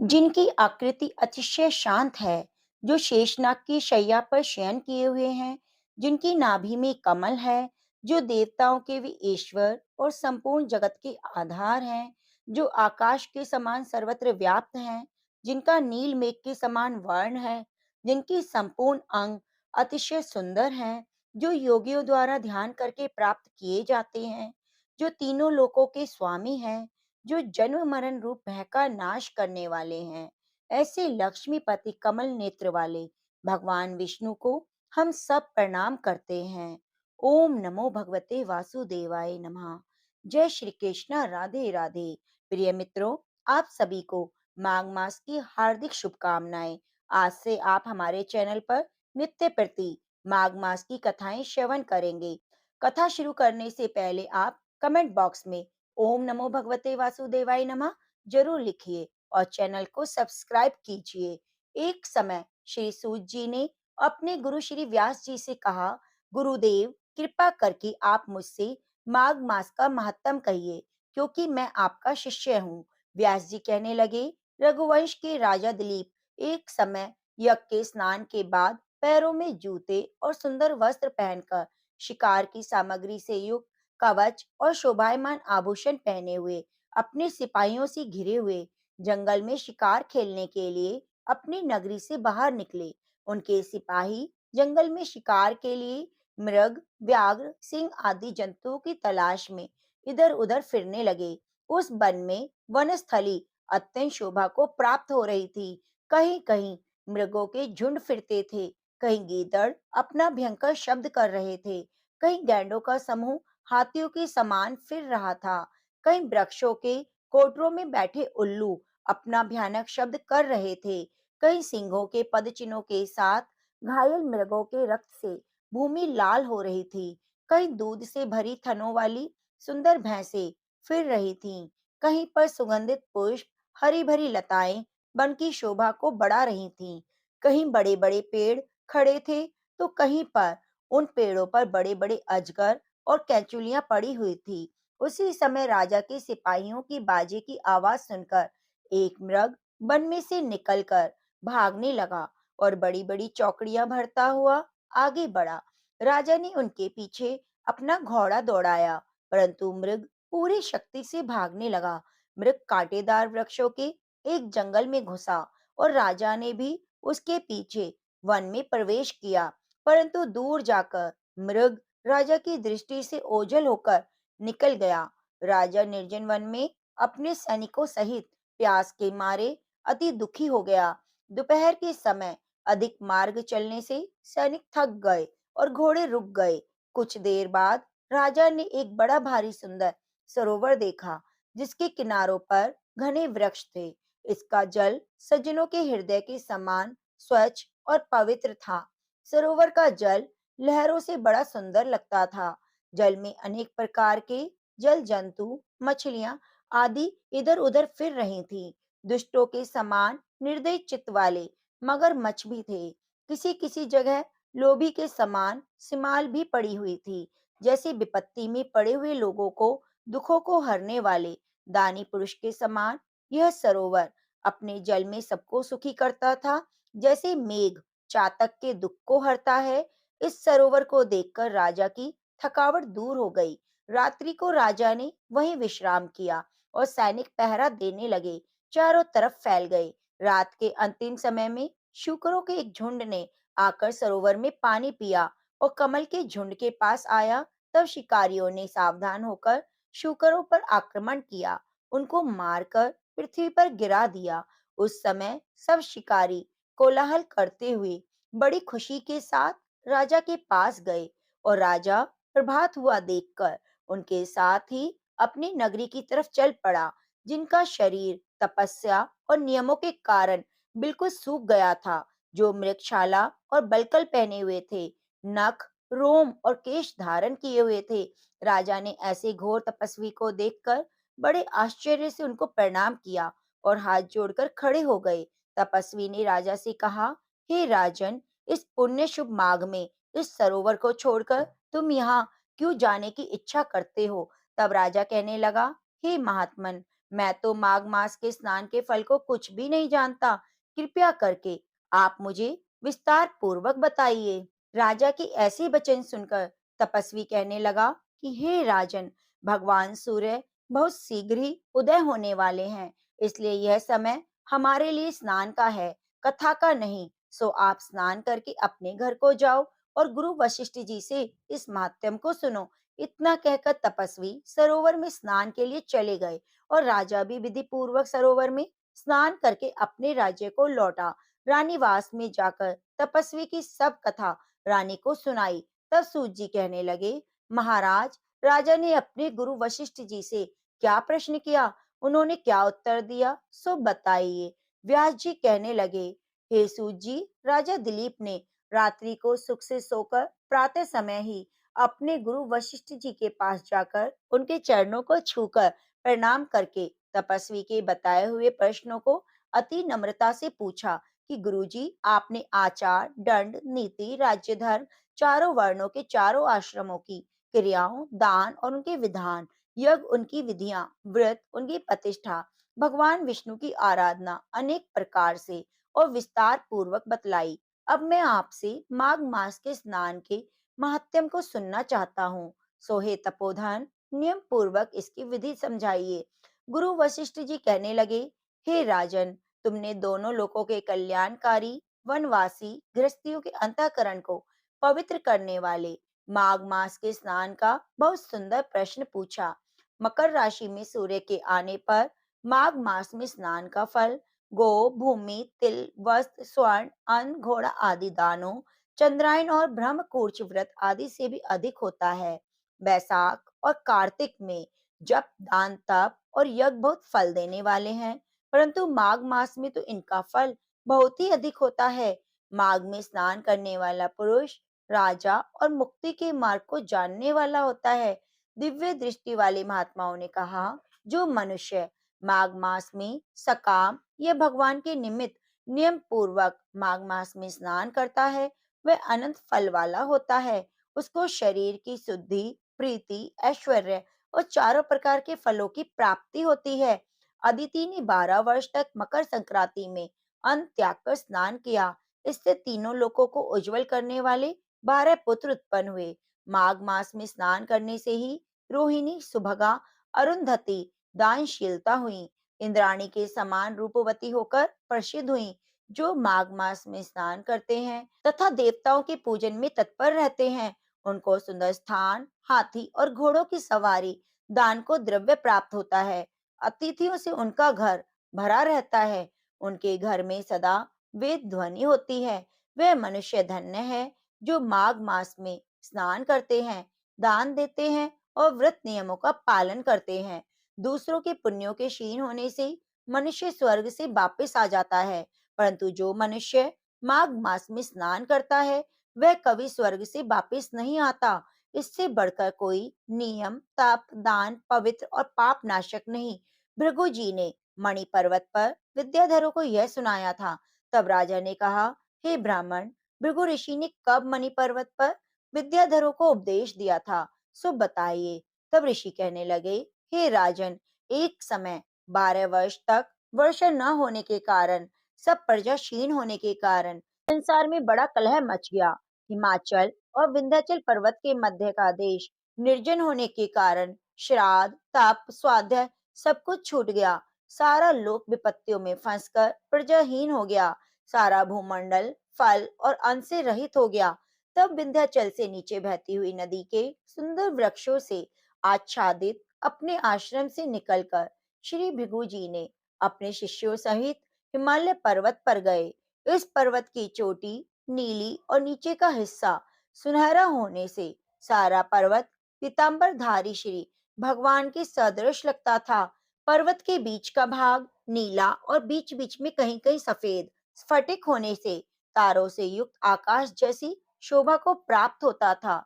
जिनकी आकृति अतिशय शांत है, जो शेषनाग की शैया पर शयन किए हुए हैं, जिनकी नाभि में कमल है, जो देवताओं के भी ईश्वर और संपूर्ण जगत के आधार हैं, जो आकाश के समान सर्वत्र व्याप्त हैं, जिनका नील मेघ के समान वर्ण है, जिनकी संपूर्ण अंग अतिशय सुंदर हैं, जो योगियों द्वारा ध्यान करके प्राप्त किए जाते हैं, जो तीनों लोकों के स्वामी हैं, जो जन्म मरण रूप भय का नाश करने वाले हैं। ऐसे लक्ष्मीपति कमल नेत्र वाले भगवान विष्णु को हम सब प्रणाम करते हैं। ओम नमो भगवते वासुदेवाय नमः। जय श्री कृष्णा, राधे राधे। प्रिय मित्रों, आप सभी को माघ मास की हार्दिक शुभकामनाएं। आज से आप हमारे चैनल पर नित्य प्रति माघ मास की कथाएं श्रवण करेंगे। कथा शुरू करने से पहले आप कमेंट बॉक्स में ओम नमो भगवते वासुदेवाय नमः जरूर लिखिए और चैनल को सब्सक्राइब कीजिए। एक समय श्री सूत जी ने अपने गुरु श्री व्यास जी से कहा, गुरुदेव कृपा करके आप मुझसे माघ मास का महत्तम कहिए, क्योंकि मैं आपका शिष्य हूँ। व्यास जी कहने लगे, रघुवंश के राजा दिलीप एक समय यज्ञ के स्नान के बाद पैरों में जूते और सुंदर वस्त्र पहनकर शिकार की सामग्री से युक्त कवच और शोभायमान आभूषण पहने हुए अपने सिपाहियों से घिरे हुए जंगल में शिकार खेलने के लिए अपनी नगरी से बाहर निकले। उनके सिपाही जंगल में शिकार के लिए मृग, व्याघ्र, सिंह आदि जंतुओं की तलाश में इधर उधर फिरने लगे। उस वन में वनस्थली अत्यंत शोभा को प्राप्त हो रही थी। कहीं कहीं मृगों के झुंड फिरते थे, कहीं गीदड़ अपना भयंकर शब्द कर रहे थे, कहीं गैंडों का समूह हाथियों के समान फिर रहा था। कई वृक्षों के कोटरों में बैठे उल्लू अपना भयानक शब्द कर रहे थे। कई सिंहों के पदचिन्हों के साथ घायल मृगों के रक्त से भूमि लाल हो रही थी। कई दूध से भरी थनों वाली सुंदर भैंसें फिर रही थीं। कहीं पर सुगंधित पुष्प, हरी भरी लताएं वन की शोभा को बढ़ा रही थीं। कहीं बड़े बड़े पेड़ खड़े थे, तो कहीं पर उन पेड़ों पर बड़े बड़े अजगर और कैंचुलियां पड़ी हुई थी। उसी समय राजा के सिपाहियों की बाजे की आवाज सुनकर एक मृग वन में से निकलकर भागने लगा और बड़ी बड़ी चौकड़ियां भरता हुआ आगे बढ़ा। राजा ने उनके पीछे अपना घोड़ा दौड़ाया, परंतु मृग पूरी शक्ति से भागने लगा। मृग कांटेदार वृक्षों के एक जंगल में घुसा और राजा ने भी उसके पीछे वन में प्रवेश किया, परंतु दूर जाकर मृग राजा की दृष्टि से ओझल होकर निकल गया। राजा निर्जन वन में अपने सैनिकों सहित प्यास के मारे अति दुखी हो गया। दोपहर के समय अधिक मार्ग चलने से सैनिक थक गए और घोड़े रुक गए। कुछ देर बाद राजा ने एक बड़ा भारी सुंदर सरोवर देखा, जिसके किनारों पर घने वृक्ष थे। इसका जल सज्जनों के हृदय के समान स्वच्छ और पवित्र था। सरोवर का जल लहरों से बड़ा सुंदर लगता था। जल में अनेक प्रकार के जल जंतु, मछलियां आदि इधर उधर फिर रही थीं। दुष्टों के समान निर्दयी चित्त वाले मगरमच्छ भी थे। किसी किसी जगह लोभी के समान सिमाल भी पड़ी हुई थी। जैसे विपत्ति में पड़े हुए लोगों को दुखों को हरने वाले दानी पुरुष के समान यह सरोवर अपने जल में सबको सुखी करता था। जैसे मेघ चातक के दुख को हरता है, इस सरोवर को देखकर राजा की थकावट दूर हो गई। रात्रि को राजा ने वहीं विश्राम किया और सैनिक पहरा देने लगे, चारों तरफ फैल गए। रात के अंतिम समय में शुकरों के एक झुंड ने आकर सरोवर में पानी पिया और कमल के झुंड के पास आया। तब शिकारियों ने सावधान होकर शुकरों पर आक्रमण किया, उनको मारकर पृथ्वी पर गिरा दिया। उस समय सब शिकारी कोलाहल करते हुए बड़ी खुशी के साथ राजा के पास गए और राजा प्रभात हुआ देखकर उनके साथ ही अपनी नगरी की तरफ चल पड़ा, जिनका शरीर तपस्या और नियमों के कारण बिल्कुल सूख गया था, जो मृगशाला और बलकल पहने हुए थे, नख, रोम और केश धारण किए हुए थे। राजा ने ऐसे घोर तपस्वी को देखकर बड़े आश्चर्य से उनको प्रणाम किया और हाथ जोड़कर खड़े हो गए। तपस्वी ने राजा से कहा, हे राजन, इस पुण्य शुभ माघ में इस सरोवर को छोड़कर तुम यहाँ क्यों जाने की इच्छा करते हो? तब राजा कहने लगा, हे महात्मन, मैं तो माघ मास के स्नान के फल को कुछ भी नहीं जानता। कृपया करके आप मुझे विस्तार पूर्वक बताइए। राजा की ऐसी वचन सुनकर तपस्वी कहने लगा कि हे राजन, भगवान सूर्य बहुत शीघ्र ही उदय होने वाले हैं, इसलिए यह समय हमारे लिए स्नान का है, कथा का नहीं। सो आप स्नान करके अपने घर को जाओ और गुरु वशिष्ठ जी से इस महात्म को सुनो। इतना कहकर तपस्वी सरोवर में स्नान के लिए चले गए और राजा भी विधि पूर्वक सरोवर में स्नान करके अपने राज्य को लौटा। रानीवास में जाकर तपस्वी की सब कथा रानी को सुनाई। तब सूत जी कहने लगे, महाराज, राजा ने अपने गुरु वशिष्ठ जी से क्या प्रश्न किया, उन्होंने क्या उत्तर दिया, सो बताइए। व्यास जी कहने लगे, हे सूत जी, राजा दिलीप ने रात्रि को सुख से सोकर प्रातः समय ही अपने गुरु वशिष्ठ जी के पास जाकर उनके चरणों को छूकर प्रणाम करके तपस्वी के बताए हुए प्रश्नों को अति नम्रता से पूछा कि गुरुजी, आपने आचार, दंड, नीति, राज्य धर्म, चारों वर्णों के चारों आश्रमों की क्रियाओं, दान और उनके विधान, यज्ञ उनकी विधियां, व्रत उनकी प्रतिष्ठा, भगवान विष्णु की आराधना अनेक प्रकार से और विस्तार पूर्वक बतलाई। अब मैं आपसे माघ मास के स्नान के महात्म्य को सुनना चाहता हूँ। सो हे तपोधन, नियम पूर्वक इसकी विधि समझाइए। गुरु वशिष्ठ जी कहने लगे, हे राजन, तुमने दोनों लोकों के कल्याणकारी, वनवासी गृहस्थियों के अंतःकरण को पवित्र करने वाले माघ मास के स्नान का बहुत सुंदर प्रश्न पूछा। मकर राशि में सूर्य के आने पर माघ मास में स्नान का फल गो, भूमि, तिल, वस्त्र, स्वर्ण, अन्न, घोड़ा आदि दानों, चंद्रायन और ब्रह्मकूर्च व्रत आदि से भी अधिक होता है। बैसाख और कार्तिक में जप, दान, तप और यज्ञ बहुत फल देने वाले हैं, परंतु माघ मास में तो इनका फल बहुत ही अधिक होता है। माघ में स्नान करने वाला पुरुष राजा और मुक्ति के मार्ग को जानने वाला होता है। दिव्य दृष्टि वाले महात्माओं ने कहा, जो मनुष्य माघ मास में सकाम या भगवान के निमित्त नियम पूर्वक माघ मास में स्नान करता है, वह अनंत फल वाला होता है। उसको शरीर की शुद्धि, प्रीति, ऐश्वर्य और चारों प्रकार के फलों की प्राप्ति होती है। अदिति ने 12 वर्ष तक मकर संक्रांति में अन्न त्याग कर स्नान किया। इससे तीनों लोकों को उज्जवल करने वाले 12 पुत्र उत्पन्न हुए। माघ मास में स्नान करने से ही रोहिणी, सुभगा, अरुंधति दानशीलता हुई, इंद्राणी के समान रूपवती होकर प्रसिद्ध हुई। जो माघ मास में स्नान करते हैं तथा देवताओं के पूजन में तत्पर रहते हैं, उनको सुंदर स्थान, हाथी और घोड़ों की सवारी, दान को द्रव्य प्राप्त होता है। अतिथियों से उनका घर भरा रहता है। उनके घर में सदा वेद ध्वनि होती है। वह मनुष्य धन्य है जो माघ मास में स्नान करते हैं, दान देते हैं और व्रत नियमों का पालन करते हैं। दूसरों के पुण्यों के क्षीण होने से मनुष्य स्वर्ग से वापस आ जाता है, परंतु जो मनुष्य माघ मास में स्नान करता है, वह कभी स्वर्ग से वापस नहीं आता। इससे बढ़कर कोई नियम, तप, दान पवित्र और पाप नाशक नहीं। भृगु जी ने मणि पर्वत पर विद्याधरों को यह सुनाया था। तब राजा ने कहा, हे ब्राह्मण, भृगु ऋषि ने कब मणि पर्वत पर विद्याधरों को उपदेश दिया था, सो बताइए। तब ऋषि कहने लगे, हे राजन, एक समय 12 वर्ष तक वर्षा न होने के कारण, सब प्रजा क्षीण होने के कारण संसार में बड़ा कलह मच गया। हिमाचल और विंध्याचल पर्वत के मध्य का देश निर्जन होने के कारण श्राद्ध, तप, स्वाध्याय सब कुछ छूट गया। सारा लोक विपत्तियों में फंसकर प्रजाहीन हो गया। सारा भूमंडल फल और अन्न से रहित हो गया। तब विंध्याचल से नीचे बहती हुई नदी के सुंदर वृक्षों से आच्छादित अपने आश्रम से निकलकर श्री भृगु जी ने अपने शिष्यों सहित हिमालय पर्वत पर गए। इस पर्वत की चोटी नीली और नीचे का हिस्सा सुनहरा होने से सारा पर्वत पीतांबरधारी श्री भगवान के सदृश लगता था। पर्वत के बीच का भाग नीला और बीच बीच में कहीं कहीं सफेद स्फटिक होने से तारों से युक्त आकाश जैसी शोभा को प्राप्त होता था।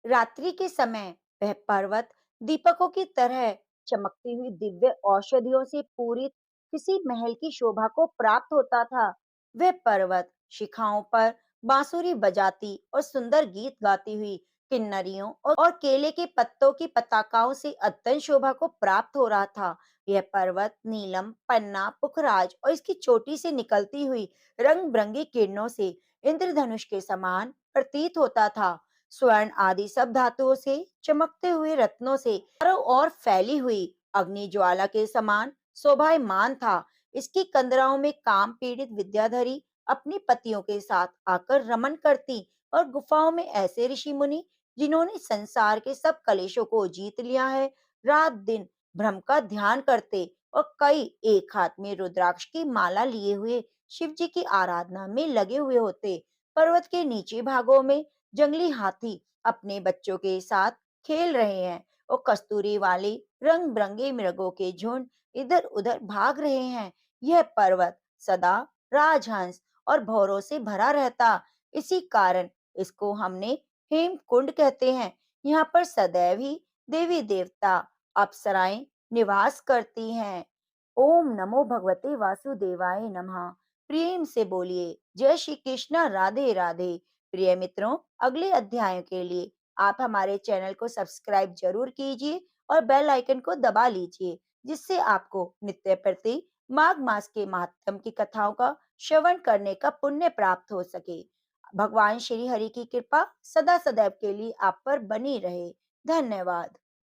रात्रि के समय वह पर्वत दीपकों की तरह चमकती हुई दिव्य औषधियों से पूरी किसी महल की शोभा को प्राप्त होता था। वह पर्वत शिखाओं पर बांसुरी बजाती और सुंदर गीत गाती हुई किन्नरियों और केले के पत्तों की पताकाओं से अत्यंत शोभा को प्राप्त हो रहा था। यह पर्वत नीलम, पन्ना, पुखराज और इसकी चोटी से निकलती हुई रंग बिरंगी किरणों से इंद्रधनुष के समान प्रतीत होता था। स्वर्ण आदि सब धातुओं से चमकते हुए रत्नों से चारों ओर फैली हुई अग्नि ज्वाला के समान शोभायमान था। इसकी कंदराओं में काम पीड़ित विद्याधरी अपनी पतियों के साथ आकर रमन करती और गुफाओं में ऐसे ऋषि मुनि जिन्होंने संसार के सब कलेशों को जीत लिया है, रात दिन ब्रह्म का ध्यान करते और कई एक हाथ में रुद्राक्ष की माला लिए हुए शिव जी की आराधना में लगे हुए होते। पर्वत के नीचे भागों में जंगली हाथी अपने बच्चों के साथ खेल रहे हैं और कस्तूरी वाले रंग बिरंगे मृगों के झुंड इधर उधर भाग रहे हैं। यह पर्वत सदा राजहंस और भौरों से भरा रहता, इसी कारण इसको हमने हेमकुंड कहते हैं। यहाँ पर सदैव ही देवी देवता अप्सराएं निवास करती हैं। ओम नमो भगवते वासुदेवाय नमः। प्रेम से बोलिए जय श्री कृष्णा, राधे राधे। प्रिय मित्रों, अगले अध्यायों के लिए आप हमारे चैनल को सब्सक्राइब जरूर कीजिए और बेल आइकन को दबा लीजिए, जिससे आपको नित्य प्रति माघ मास के महात्म की कथाओं का श्रवण करने का पुण्य प्राप्त हो सके। भगवान श्री हरि की कृपा सदा सदैव के लिए आप पर बनी रहे। धन्यवाद।